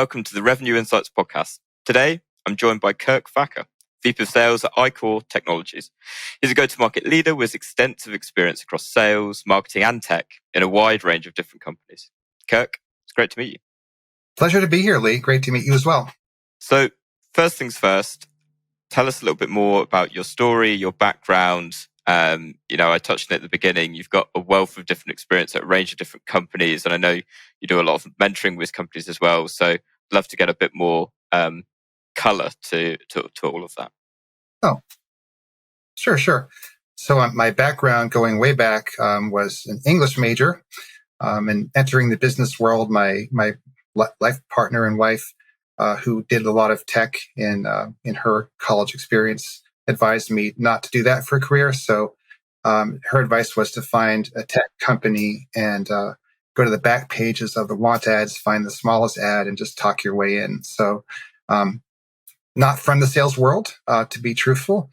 welcome to the Revenue Insights podcast. Today, I'm joined by Kirk Fackre, VP of Sales at iCorps Technologies. He's a go-to-market leader with extensive experience across sales, marketing, and tech in a wide range of different companies. Kirk, it's great to meet you. Pleasure to be here, Lee. Great to meet you as well. So, first things first, tell us a little bit more about your story, your background. I touched on it at the beginning. You've got a wealth of different experience at a range of different companies, and I know you do a lot of mentoring with companies as well. So, I'd love to get a bit more color to all of that. Oh, sure. So, my background going way back was an English major, and entering the business world. My life partner and wife, who did a lot of tech in her college experience, advised me not to do that for a career. So her advice was to find a tech company and go to the back pages of the want ads, find the smallest ad, and just talk your way in. So not from the sales world, to be truthful.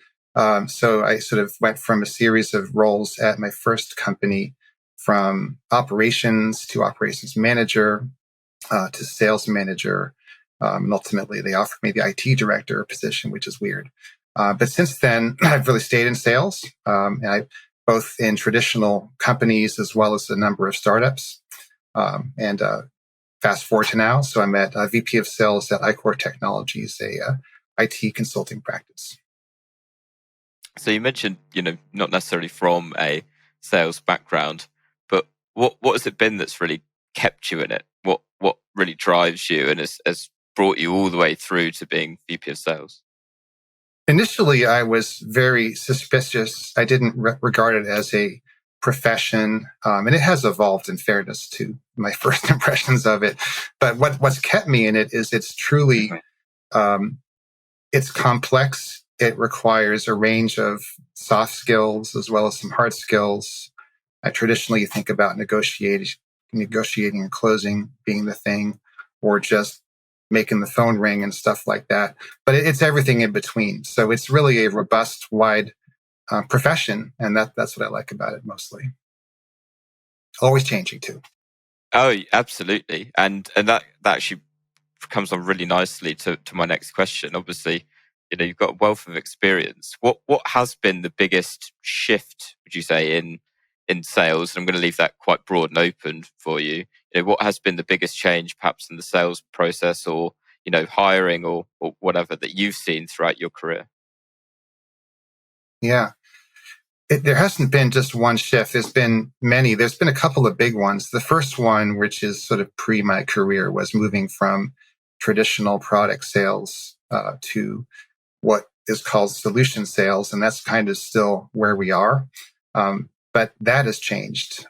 So I sort of went from a series of roles at my first company, from operations to operations manager to sales manager. And ultimately, they offered me the IT director position, which is weird. But since then, I've really stayed in sales, and both in traditional companies as well as a number of startups. And fast forward to now, so I'm at VP of Sales at iCorps Technologies, a IT consulting practice. So you mentioned, not necessarily from a sales background, but what has it been that's really kept you in it? What really drives you and has brought you all the way through to being VP of Sales? Initially, I was very suspicious. I didn't regard it as a profession, and it has evolved in fairness to my first impressions of it. But what's kept me in it is it's truly, it's complex. It requires a range of soft skills as well as some hard skills. I traditionally think about negotiating and closing being the thing, or just making the phone ring and stuff like that. But it's everything in between. So it's really a robust, wide profession. And that's what I like about it mostly. Always changing too. Oh, absolutely. And that actually comes on really nicely to my next question. Obviously, you've got a wealth of experience. What has been the biggest shift, would you say, in sales? And I'm going to leave that quite broad and open for you. What has been the biggest change, perhaps in the sales process, or hiring, or whatever that you've seen throughout your career? Yeah, there hasn't been just one shift. There's been many. There's been a couple of big ones. The first one, which is sort of pre my career, was moving from traditional product sales to what is called solution sales, and that's kind of still where we are. But that has changed.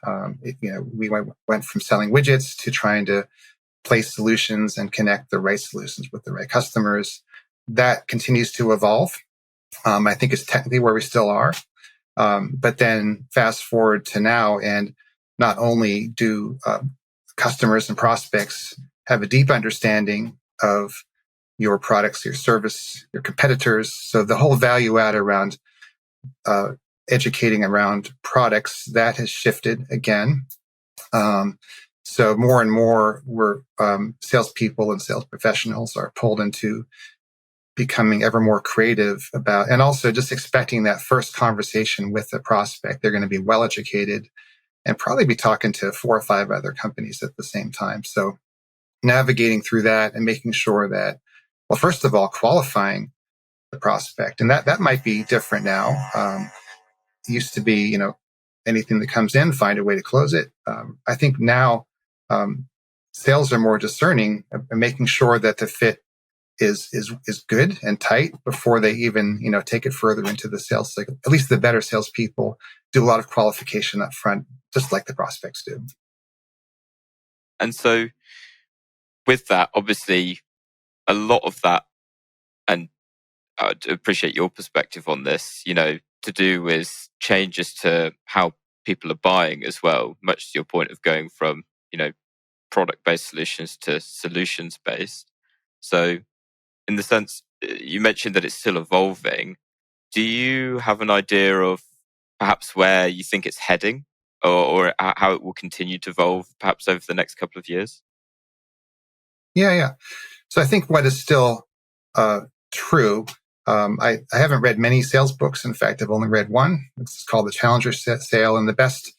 We went from selling widgets to trying to place solutions and connect the right solutions with the right customers. That continues to evolve. I think it's technically where we still are. But then fast forward to now, and not only do customers and prospects have a deep understanding of your products, your service, your competitors. So the whole value add around educating around products, that has shifted again. So more and more, we're salespeople and sales professionals are pulled into becoming ever more creative about, and also just expecting that first conversation with the prospect. They're going to be well educated and probably be talking to 4 or 5 other companies at the same time. So navigating through that and making sure that, well, first of all, qualifying the prospect, and that might be different now. It used to be, anything that comes in, find a way to close it. I think now sales are more discerning and making sure that the fit is good and tight before they even take it further into the sales cycle. At least the better salespeople do a lot of qualification up front, just like the prospects do. And so, with that, obviously, a lot of that, and I'd appreciate your perspective on this, to do with changes to how people are buying as well, much to your point of going from, product-based solutions to solutions-based. So in the sense, you mentioned that it's still evolving. Do you have an idea of perhaps where you think it's heading, or how it will continue to evolve perhaps over the next couple of years? Yeah. So I think what is still true. I haven't read many sales books. In fact, I've only read one. It's called The Challenger Sale, and the best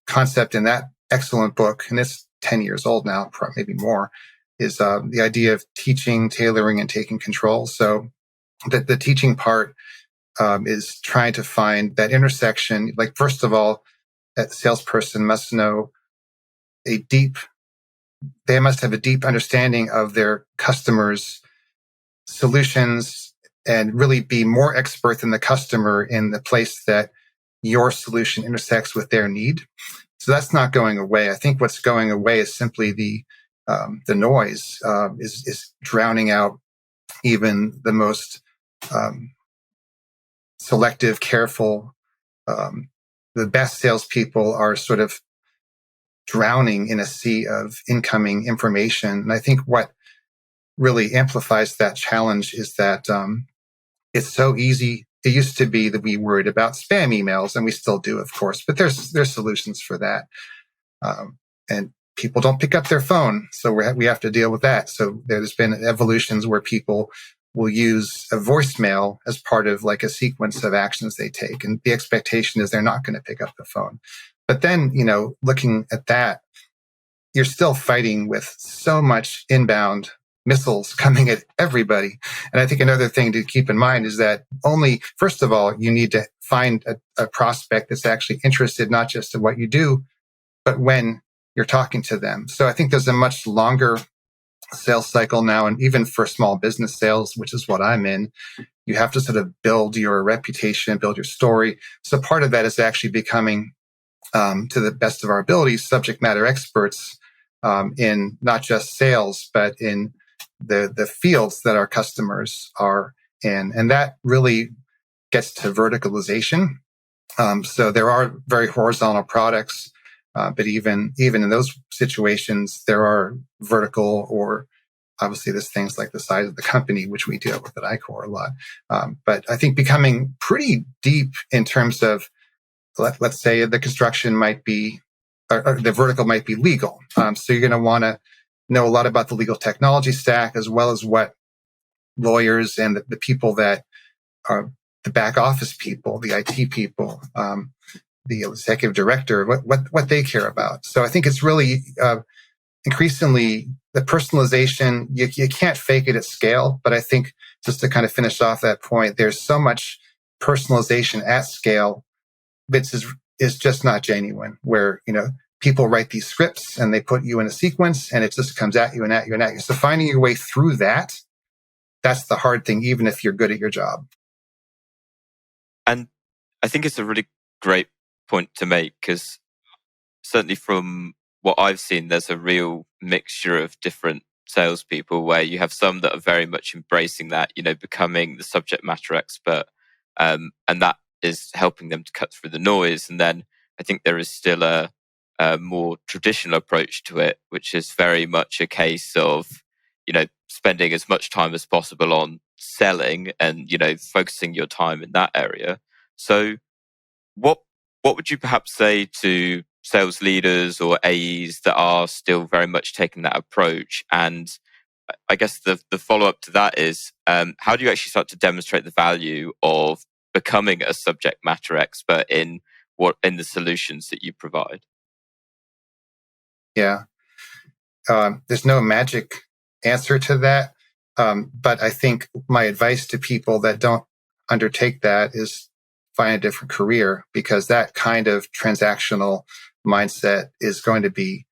concept in that excellent book, and it's 10 years old now, maybe more, is the idea of teaching, tailoring, and taking control. So the teaching part is trying to find that intersection. Like, first of all, that salesperson must know they must have a deep understanding of their customers' solutions and really be more expert than the customer in the place that your solution intersects with their need. So that's not going away. I think what's going away is simply the noise is drowning out even the most selective, careful. The best salespeople are sort of drowning in a sea of incoming information. And I think what really amplifies that challenge is that it's so easy. It used to be that we worried about spam emails, and we still do, of course, but there's solutions for that. And people don't pick up their phone, so we have to deal with that. So there's been evolutions where people will use a voicemail as part of like a sequence of actions they take, and the expectation is they're not going to pick up the phone. But then, looking at that, you're still fighting with so much inbound missiles coming at everybody. And I think another thing to keep in mind is that first of all, you need to find a prospect that's actually interested, not just in what you do, but when you're talking to them. So I think there's a much longer sales cycle now. And even for small business sales, which is what I'm in, you have to sort of build your reputation, build your story. So part of that is actually becoming, to the best of our abilities, subject matter experts in not just sales, but in the fields that our customers are in. And that really gets to verticalization. So there are very horizontal products, but even in those situations, there are vertical, or obviously there's things like the size of the company, which we deal with at iCorps a lot. But I think becoming pretty deep in terms of, let's say the construction might be, or the vertical might be legal. So you're going to want to know a lot about the legal technology stack, as well as what lawyers and the people that are the back office people, the IT people, the executive director, what they care about. So I think it's really increasingly the personalization. You can't fake it at scale, but I think just to kind of finish off that point, there's so much personalization at scale that is just not genuine. Where people write these scripts and they put you in a sequence, and it just comes at you and at you and at you. So finding your way through that's the hard thing, even if you're good at your job. And I think it's a really great point to make, because certainly from what I've seen, there's a real mixture of different salespeople, where you have some that are very much embracing that, becoming the subject matter expert, and that is helping them to cut through the noise. And then I think there is still a more traditional approach to it, which is very much a case of, spending as much time as possible on selling and, focusing your time in that area. So what would you perhaps say to sales leaders or AEs that are still very much taking that approach? And I guess the follow-up to that is, how do you actually start to demonstrate the value of becoming a subject matter expert in the solutions that you provide? Yeah. There's no magic answer to that. But I think my advice to people that don't undertake that is find a different career, because that kind of transactional mindset is going to be,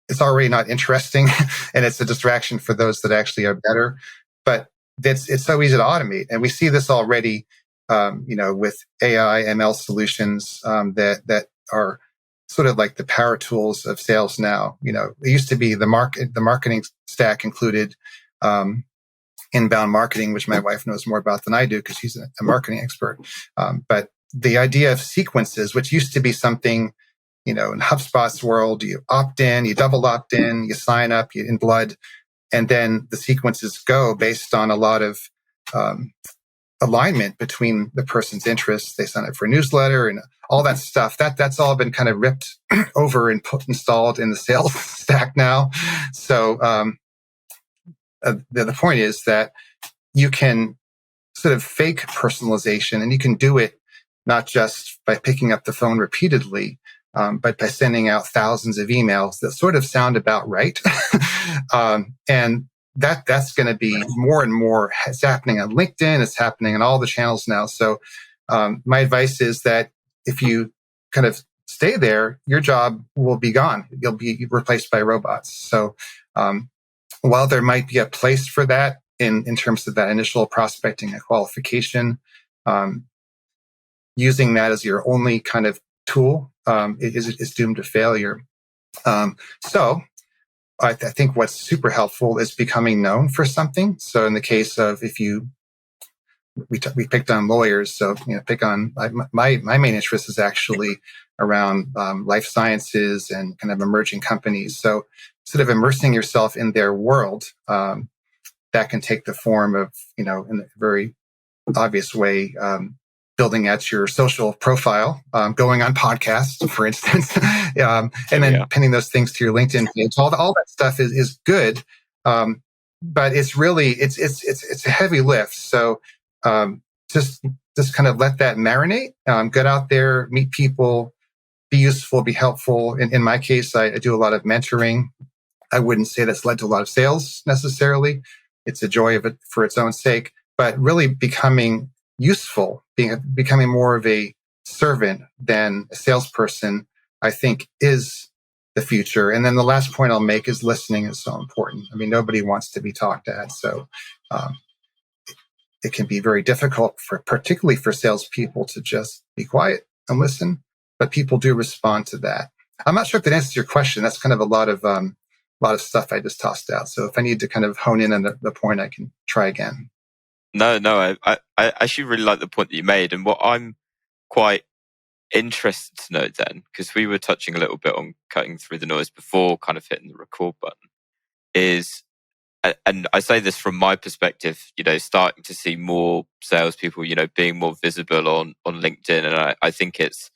it's already not interesting and it's a distraction for those that actually are better. But it's so easy to automate. And we see this already, with AI, ML solutions that are sort of like the power tools of sales now. It used to be the marketing stack included inbound marketing, which my wife knows more about than I do because she's a marketing expert. But the idea of sequences, which used to be something, in HubSpot's world, you opt in, you double opt in, you sign up, you in blood, and then the sequences go based on a lot of alignment between the person's interests. They sign up for a newsletter and all that stuff. That's all been kind of ripped over and installed in the sales stack now. So the point is that you can sort of fake personalization, and you can do it not just by picking up the phone repeatedly, but by sending out thousands of emails that sort of sound about right. And that's going to be more and more. It's happening on LinkedIn. It's happening on all the channels now. So my advice is that if you kind of stay there, your job will be gone. You'll be replaced by robots. So while there might be a place for that in terms of that initial prospecting and qualification, using that as your only kind of tool is doomed to failure. So I think what's super helpful is becoming known for something. So in the case of we picked on lawyers, so pick on my main interest is actually around life sciences and kind of emerging companies. So sort of immersing yourself in their world, that can take the form of in a very obvious way, building out your social profile, going on podcasts, for instance, and then pinning those things to your LinkedIn page. All that stuff is good, but it's really it's a heavy lift. So just kind of let that marinate. Get out there, meet people, be useful, be helpful. In my case, I do a lot of mentoring. I wouldn't say that's led to a lot of sales necessarily. It's a joy of it for its own sake, but really becoming useful, becoming more of a servant than a salesperson, I think is the future. And then the last point I'll make is listening is so important. I mean, nobody wants to be talked at. So it can be very difficult particularly for salespeople to just be quiet and listen, but people do respond to that. I'm not sure if that answers your question. That's kind of a lot of stuff I just tossed out. So if I need to kind of hone in on the point, I can try again. No, I actually really like the point that you made. And what I'm quite interested to know then, because we were touching a little bit on cutting through the noise before kind of hitting the record button, is, and I say this from my perspective, starting to see more salespeople, being more visible on LinkedIn. And I think it's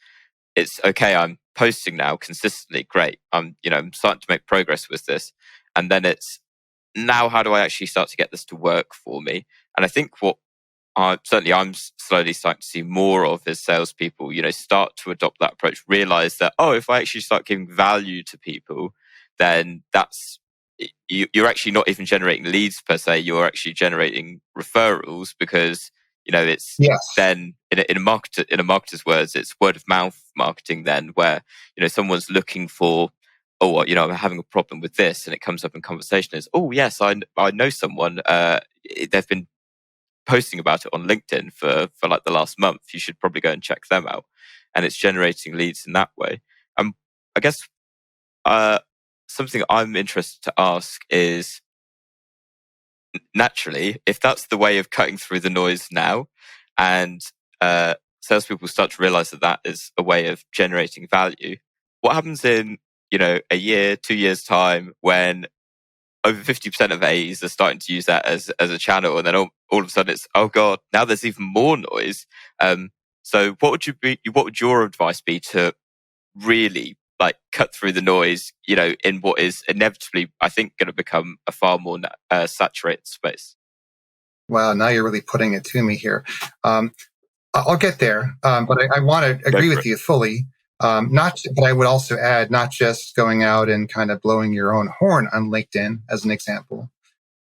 okay. I'm posting now consistently. Great. I'm starting to make progress with this. And then it's now, how do I actually start to get this to work for me? And I think what certainly I'm slowly starting to see more of is salespeople, start to adopt that approach, realize that, if I actually start giving value to people, then you're actually not even generating leads per se. You're actually generating referrals because, it's then in a marketer's words, it's word of mouth marketing then, where, someone's looking for, I'm having a problem with this, and it comes up in conversation as, yes, I know someone, they've been posting about it on LinkedIn for like the last month. You should probably go and check them out. And it's generating leads in that way. I guess something I'm interested to ask is, naturally, if that's the way of cutting through the noise now, and salespeople start to realize that is a way of generating value, what happens in a year, 2 years time, when over 50% of AEs are starting to use that as a channel, and then all of a sudden it's, oh God, now there's even more noise. So what would your advice be to really cut through the noise, in what is inevitably, I think, going to become a far more saturated space? Wow, now you're really putting it to me here. I'll get there, but I want to agree with you fully. But I would also add, not just going out and kind of blowing your own horn on LinkedIn as an example,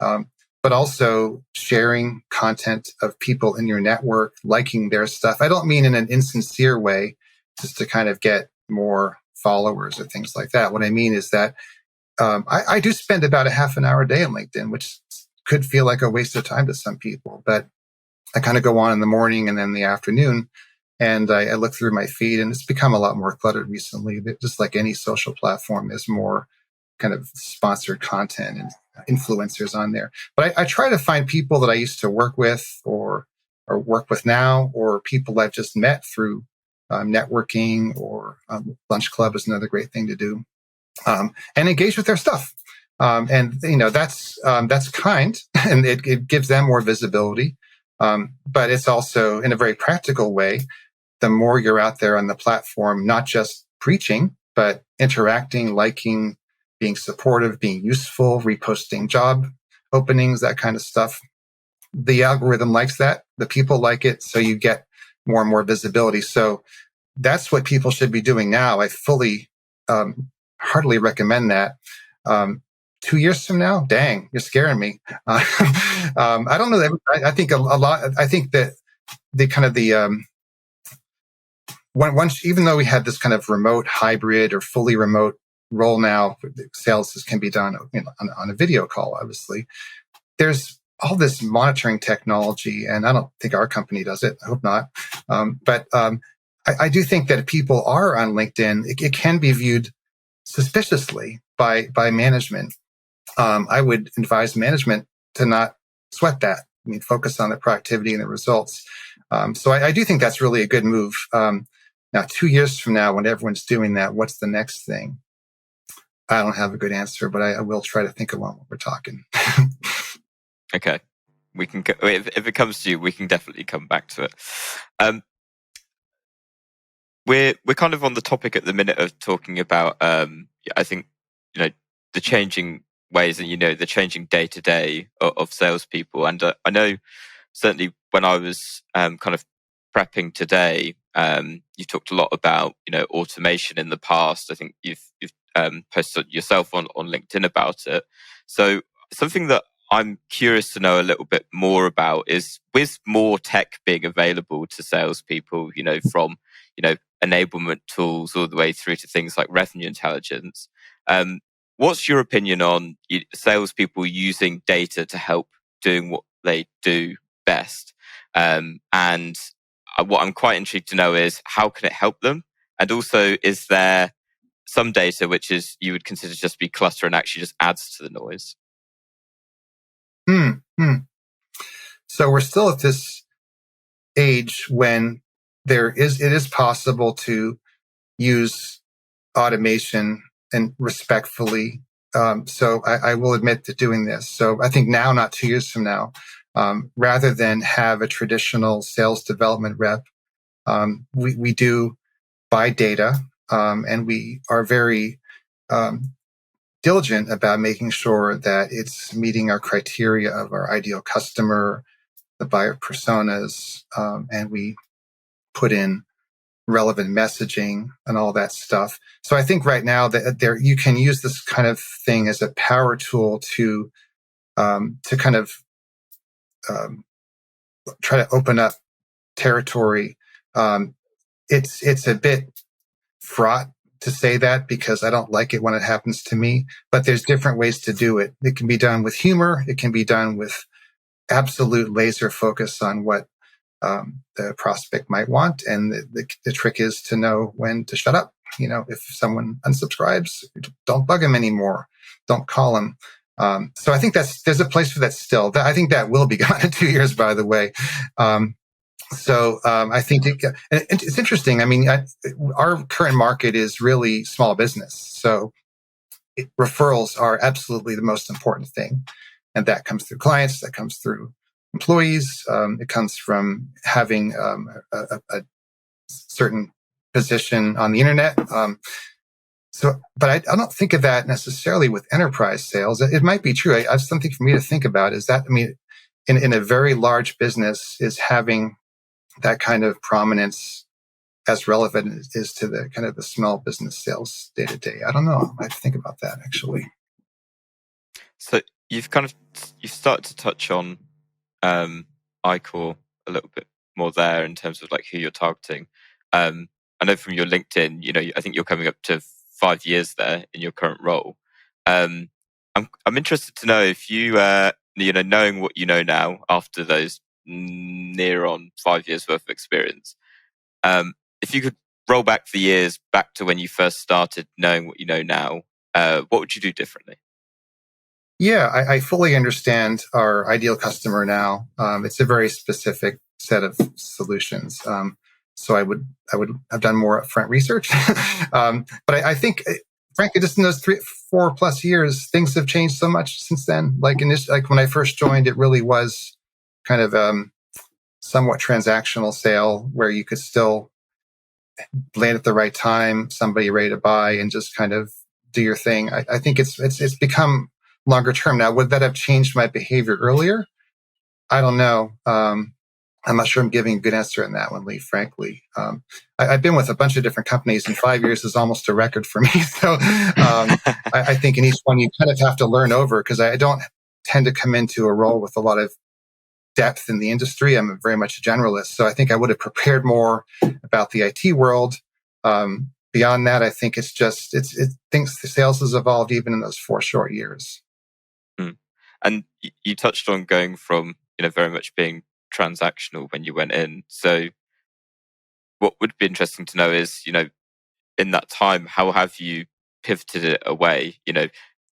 but also sharing content of people in your network, liking their stuff. I don't mean in an insincere way, just to kind of get more followers or things like that. What I mean is that I do spend about a half an hour a day on LinkedIn, which could feel like a waste of time to some people, but I kind of go on in the morning and then in the afternoon, and I look through my feed, and it's become a lot more cluttered recently. Just like any social platform, there's more kind of sponsored content and influencers on there. But I try to find people that I used to work with or work with now, or people I've just met through networking, or lunch club is another great thing to do, and engage with their stuff. And that's kind, and it gives them more visibility. But it's also in a very practical way. The more you're out there on the platform, not just preaching, but interacting, liking, being supportive, being useful, reposting job openings, that kind of stuff. The algorithm likes that. The people like it. So you get more and more visibility. So that's what people should be doing now. I fully, heartily recommend that. 2 years from now, dang, you're scaring me. I don't know. I think a lot. I think that once, even though we have this kind of remote hybrid or fully remote role now, sales can be done on a video call. Obviously, there's all this monitoring technology, and I don't think our company does it. I hope not. But I do think that if people are on LinkedIn, it can be viewed suspiciously by management. I would advise management to not sweat that. I mean, focus on the productivity and the results. So I do think that's really a good move. Now, 2 years from now, when everyone's doing that, what's the next thing? I don't have a good answer, but I will try to think along what we're talking. Okay. We can, if it comes to you, we can definitely come back to it. We're kind of on the topic at the minute of talking about, I think, the changing ways and, the changing day to day of salespeople. And I know certainly when I was kind of prepping today, you talked a lot about, automation in the past. I think you've posted yourself on LinkedIn about it. So something that I'm curious to know a little bit more about is, with more tech being available to salespeople, from, enablement tools all the way through to things like revenue intelligence. What's your opinion on salespeople using data to help doing what they do best? And what I'm quite intrigued to know is, how can it help them? And also, is there some data which is you would consider just be clutter and actually just adds to the noise? So we're still at this age when it is possible to use automation and respectfully. So I will admit to doing this. So I think now, not 2 years from now, rather than have a traditional sales development rep, we do buy data, and we are very diligent about making sure that it's meeting our criteria of our ideal customer, the buyer personas, and we put in relevant messaging and all that stuff. So I think right now that you can use this kind of thing as a power tool to kind of try to open up territory. It's a bit fraught to say that, because I don't like it when it happens to me, but there's different ways to do it. It can be done with humor. It can be done with absolute laser focus on what the prospect might want. And the trick is to know when to shut up. If someone unsubscribes, don't bug them anymore. Don't call them. So I think there's a place for that still. I think that will be gone in 2 years, by the way. I think it's interesting. I mean, our current market is really small business. So referrals are absolutely the most important thing. And that comes through clients, that comes through employees. It comes from having a certain position on the internet. But I don't think of that necessarily with enterprise sales. It might be true. I have something for me to think about is that, I mean, in a very large business, is having that kind of prominence as relevant as is to the kind of the small business sales day to day. I don't know. I have to think about that, actually. So you've started to touch on iCorps a little bit more there in terms of like who you're targeting. I know from your LinkedIn, I think you're coming up to 5 years there in your current role. I'm interested to know if you, knowing what you know now after those near on 5 years worth of experience, if you could roll back the years back to when you first started knowing what you know now, what would you do differently? Yeah, I fully understand our ideal customer now. It's a very specific set of solutions. So I would have done more upfront research. But I think, frankly, just in those 4+ years, things have changed so much since then. Like when I first joined, it really was kind of somewhat transactional sale where you could still land at the right time, somebody ready to buy, and just kind of do your thing. I think it's become longer term now. Would that have changed my behavior earlier? I don't know. I'm not sure I'm giving a good answer on that one, Lee, frankly. I've been with a bunch of different companies, and 5 years is almost a record for me. So I think in each one, you kind of have to learn over, because I don't tend to come into a role with a lot of depth in the industry. I'm very much a generalist. So I think I would have prepared more about the IT world. Beyond that, I think things, the sales has evolved even in those 4 short years. And you touched on going from, very much being transactional when you went in. So what would be interesting to know is, in that time, how have you pivoted it away?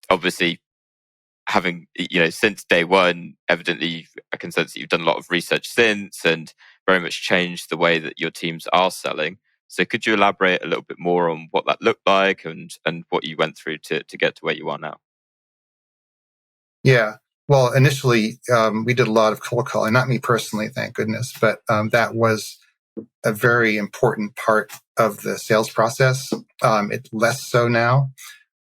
Obviously having, since day one, evidently I can sense that you've done a lot of research since and very much changed the way that your teams are selling. So could you elaborate a little bit more on what that looked like and what you went through to get to where you are now? Yeah. Well, initially, we did a lot of cold calling, not me personally, thank goodness, but that was a very important part of the sales process. It's less so now.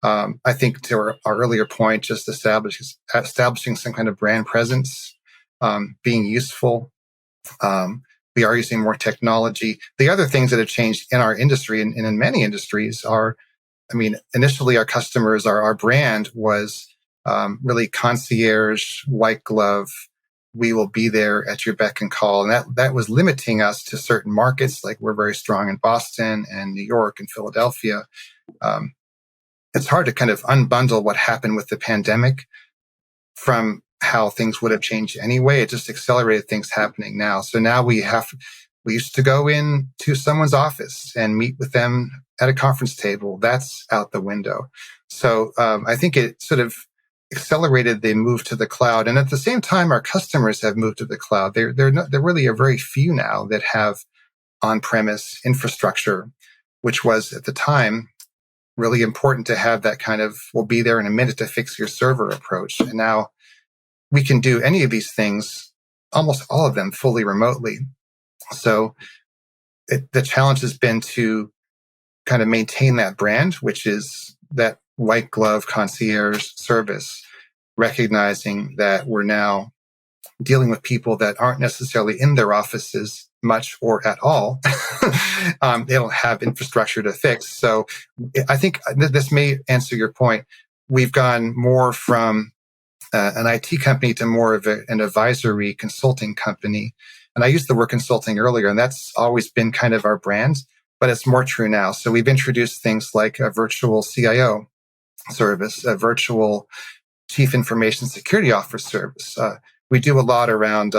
I think to our earlier point, just establishing some kind of brand presence, being useful. We are using more technology. The other things that have changed in our industry and in many industries are, initially our customers, our brand was really concierge, white glove. We will be there at your beck and call. And that was limiting us to certain markets. Like, we're very strong in Boston and New York and Philadelphia. It's hard to kind of unbundle what happened with the pandemic from how things would have changed anyway. It just accelerated things happening now. So now we used to go in to someone's office and meet with them at a conference table. That's out the window. So I think it sort of accelerated the move to the cloud. And at the same time, our customers have moved to the cloud. There really are very few now that have on-premise infrastructure, which was at the time really important to have that kind of, we'll be there in a minute to fix your server approach. And now we can do any of these things, almost all of them, fully remotely. So the challenge has been to kind of maintain that brand, which is that white glove concierge service, recognizing that we're now dealing with people that aren't necessarily in their offices much or at all. They don't have infrastructure to fix. So I think this may answer your point. We've gone more from an IT company to more of an advisory consulting company. And I used the word consulting earlier, and that's always been kind of our brand, but it's more true now. So we've introduced things like a virtual CIO service, a virtual chief information security officer service. We do a lot around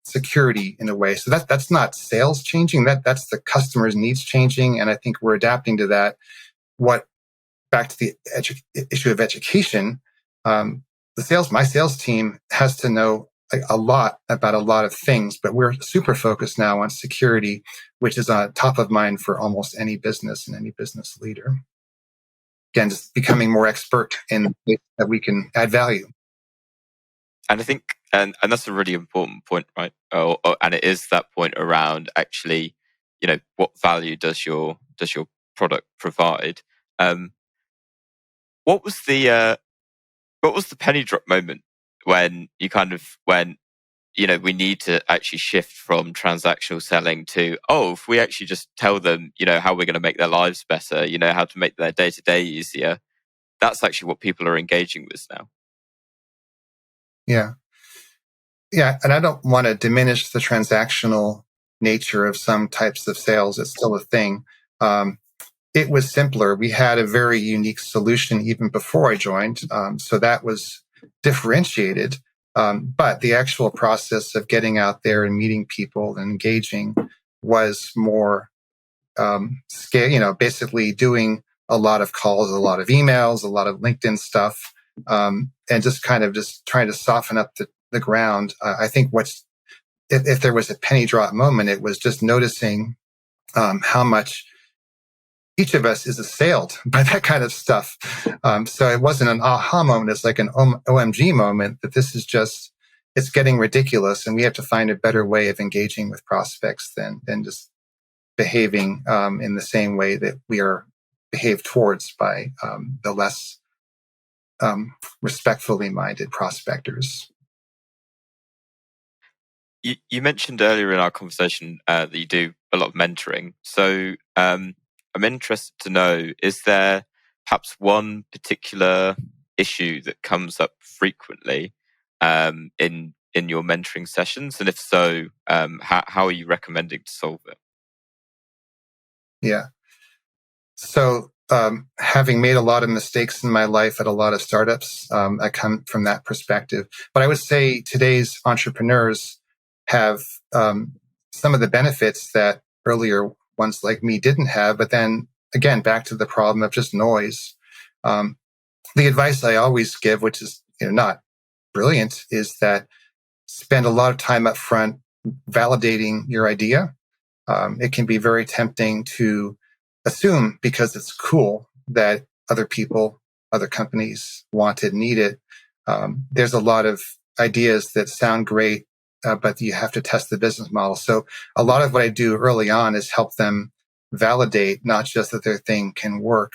security in a way. So that's not sales changing. That's the customer's needs changing. And I think we're adapting to that. Back to the issue of education, my sales team has to know a lot about a lot of things, but we're super focused now on security, which is top of mind for almost any business and any business leader. Again, just becoming more expert in that we can add value. And I think, and that's a really important point, right? And it is that point around actually, what value does your product provide? What was the penny drop moment when you kind of went, we need to actually shift from transactional selling to, if we actually just tell them, how we're going to make their lives better, how to make their day-to-day easier, that's actually what people are engaging with now. Yeah. Yeah. And I don't want to diminish the transactional nature of some types of sales. It's still a thing. It was simpler. We had a very unique solution even before I joined. So that was differentiated. But the actual process of getting out there and meeting people and engaging was more scale, basically doing a lot of calls, a lot of emails, a lot of LinkedIn stuff, and just kind of just trying to soften up the ground. I think if there was a penny drop moment, it was just noticing how much each of us is assailed by that kind of stuff. So it wasn't an aha moment. It's like an OMG moment that this is just it's getting ridiculous, and we have to find a better way of engaging with prospects than just behaving in the same way that we are behaved towards by the less respectfully minded prospectors. You mentioned earlier in our conversation that you do a lot of mentoring. So I'm interested to know, is there perhaps one particular issue that comes up frequently in your mentoring sessions? And if so, how are you recommending to solve it? Yeah. So having made a lot of mistakes in my life at a lot of startups, I come from that perspective. But I would say today's entrepreneurs have some of the benefits that earlier ones like me didn't have. But then again, back to the problem of just noise. The advice I always give, which is not brilliant, is that spend a lot of time up front validating your idea. It can be very tempting to assume because it's cool that other people, other companies want it, need it. There's a lot of ideas that sound great, but you have to test the business model. So a lot of what I do early on is help them validate not just that their thing can work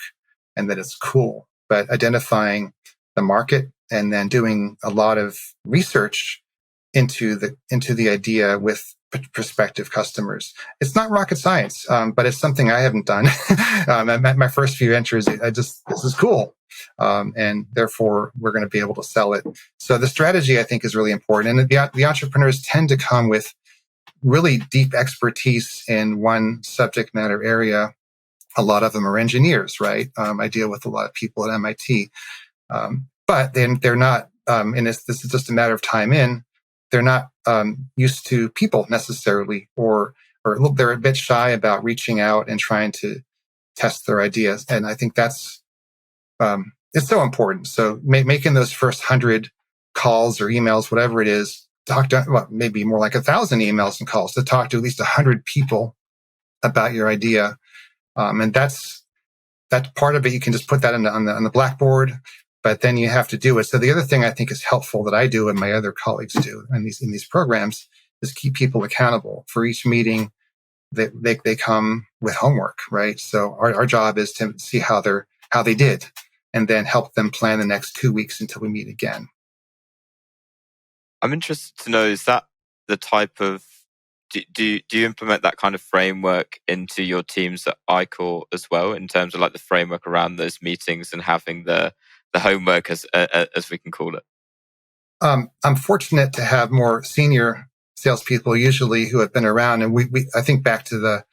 and that it's cool, but identifying the market and then doing a lot of research into the idea with prospective customers. It's not rocket science, but it's something I haven't done. My first few ventures, this is cool. And therefore we're going to be able to sell it. So the strategy, I think, is really important. And the entrepreneurs tend to come with really deep expertise in one subject matter area. A lot of them are engineers, right? I deal with a lot of people at MIT. But then they're not, and this is just a matter of time in, they're not used to people necessarily, or they're a bit shy about reaching out and trying to test their ideas. And I think that's, it's so important. So making those first 100 calls or emails, whatever it is, talk to, maybe more like 1,000 emails and calls to talk to at least 100 people about your idea. And that's part of it. You can just put that on the blackboard, but then you have to do it. So the other thing I think is helpful that I do and my other colleagues do in these programs is keep people accountable. For each meeting that they come with homework, right? So our job is to see how they did, and then help them plan the next 2 weeks until we meet again. I'm interested to know, is that the type of, do you implement that kind of framework into your teams at iCorps as well, in terms of like the framework around those meetings and having the homework, as we can call it? I'm fortunate to have more senior salespeople usually who have been around, and I think back to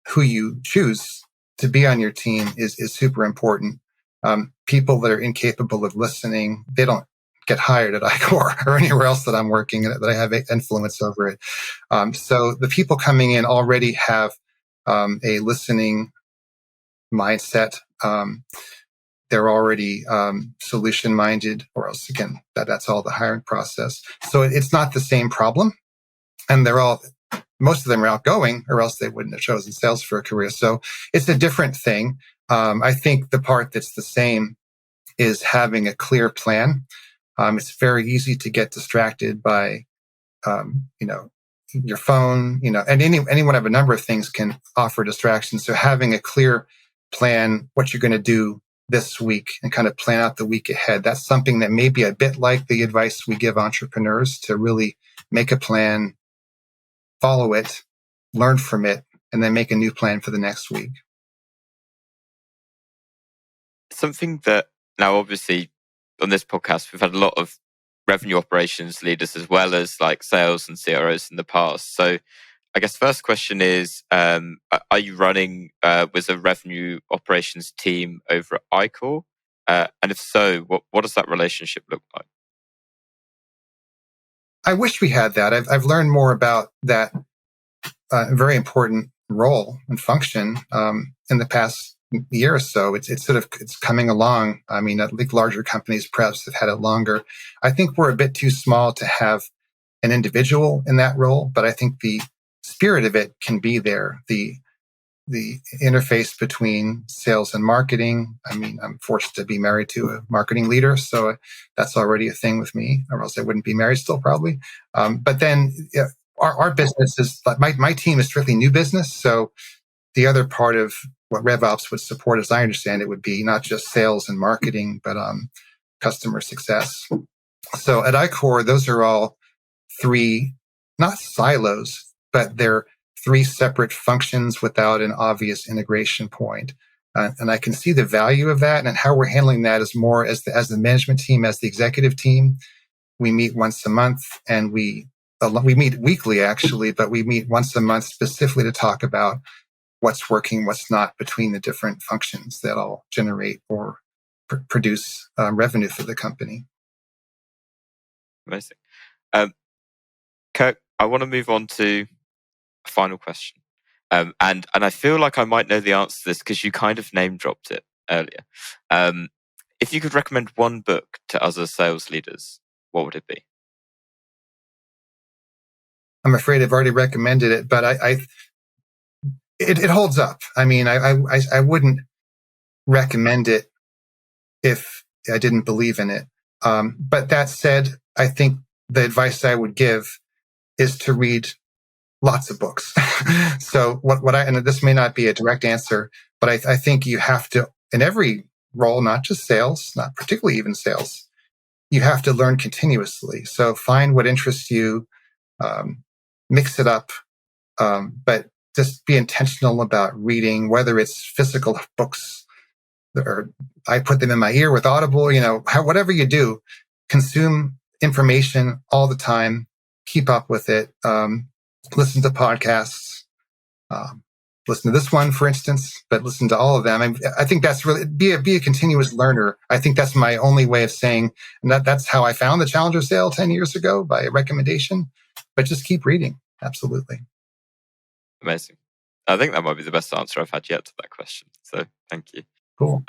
who you choose to be on your team is super important. People that are incapable of listening, they don't get hired at iCorps or anywhere else that I'm working, that I have influence over it. So the people coming in already have a listening mindset. They're already solution minded, or else again, that's all the hiring process. So it's not the same problem, and most of them are outgoing, or else they wouldn't have chosen sales for a career. So it's a different thing. I think the part that's the same is having a clear plan. It's very easy to get distracted by, your phone, and anyone have a number of things can offer distractions. So having a clear plan, what you're going to do this week, and kind of plan out the week ahead. That's something that may be a bit like the advice we give entrepreneurs, to really make a plan, follow it, learn from it, and then make a new plan for the next week. Something that, now obviously on this podcast, we've had a lot of revenue operations leaders as well as like sales and CROs in the past. So I guess first question is, are you running with a revenue operations team over at iCorps? And if so, what does that relationship look like? I wish we had that. I've learned more about that very important role and function in the past year or so. It's coming along. I mean, I think larger companies perhaps have had it longer. I think we're a bit too small to have an individual in that role, but I think the spirit of it can be there. The the interface between sales and marketing. I mean, I'm fortunate to be married to a marketing leader, so that's already a thing with me, or else I wouldn't be married still probably. But then our business is, my team is strictly new business. So the other part of what RevOps would support, as I understand it, would be not just sales and marketing, but customer success. So at iCorps, those are all three, not silos, but they're three separate functions without an obvious integration point. And I can see the value of that, and how we're handling that is more as the management team, as the executive team. We meet once a month, and we meet weekly actually, but we meet once a month specifically to talk about what's working, what's not between the different functions that all generate or produce revenue for the company. Amazing. Kirk, I want to move on to a final question. And I feel like I might know the answer to this because you kind of name dropped it earlier. If you could recommend one book to other sales leaders, what would it be? I'm afraid I've already recommended it, but it holds up. I mean, I wouldn't recommend it if I didn't believe in it. But that said, I think the advice I would give is to read lots of books. So and this may not be a direct answer, but I think you have to, in every role, not just sales, not particularly even sales, you have to learn continuously. So find what interests you, mix it up, but just be intentional about reading, whether it's physical books or I put them in my ear with Audible, whatever you do, consume information all the time, keep up with it. Listen to podcasts, listen to this one, for instance, but listen to all of them. I think that's really, be a continuous learner. I think that's my only way of saying, and that's how I found the Challenger sale 10 years ago, by a recommendation, but just keep reading. Absolutely. Amazing. I think that might be the best answer I've had yet to that question. So thank you. Cool.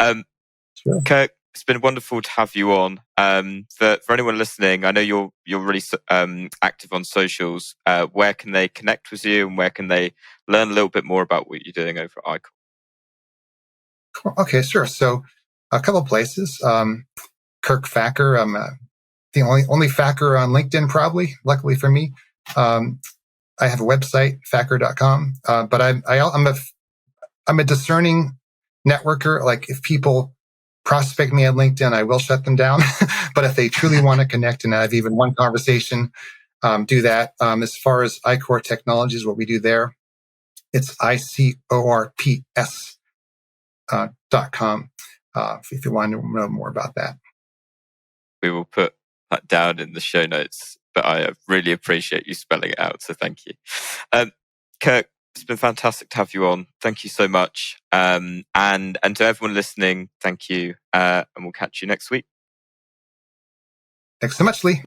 Sure. Kirk, it's been wonderful to have you on. For anyone listening, I know you're really active on socials. Where can they connect with you, and where can they learn a little bit more about what you're doing over at iCorps? Cool. Okay, sure. So a couple places. Kirk Fackre. I'm the only Fackre on LinkedIn, probably. Luckily for me, I have a website, fackre.com. But I'm a discerning networker. Like, if people prospect me on LinkedIn, I will shut them down. But if they truly want to connect and have even one conversation, do that. As far as iCorps Technologies, what we do there, it's icorps.com. If you want to know more about that. We will put that down in the show notes, but I really appreciate you spelling it out. So thank you. Kirk, it's been fantastic to have you on. Thank you so much. And to everyone listening, thank you. And we'll catch you next week. Thanks so much, Lee.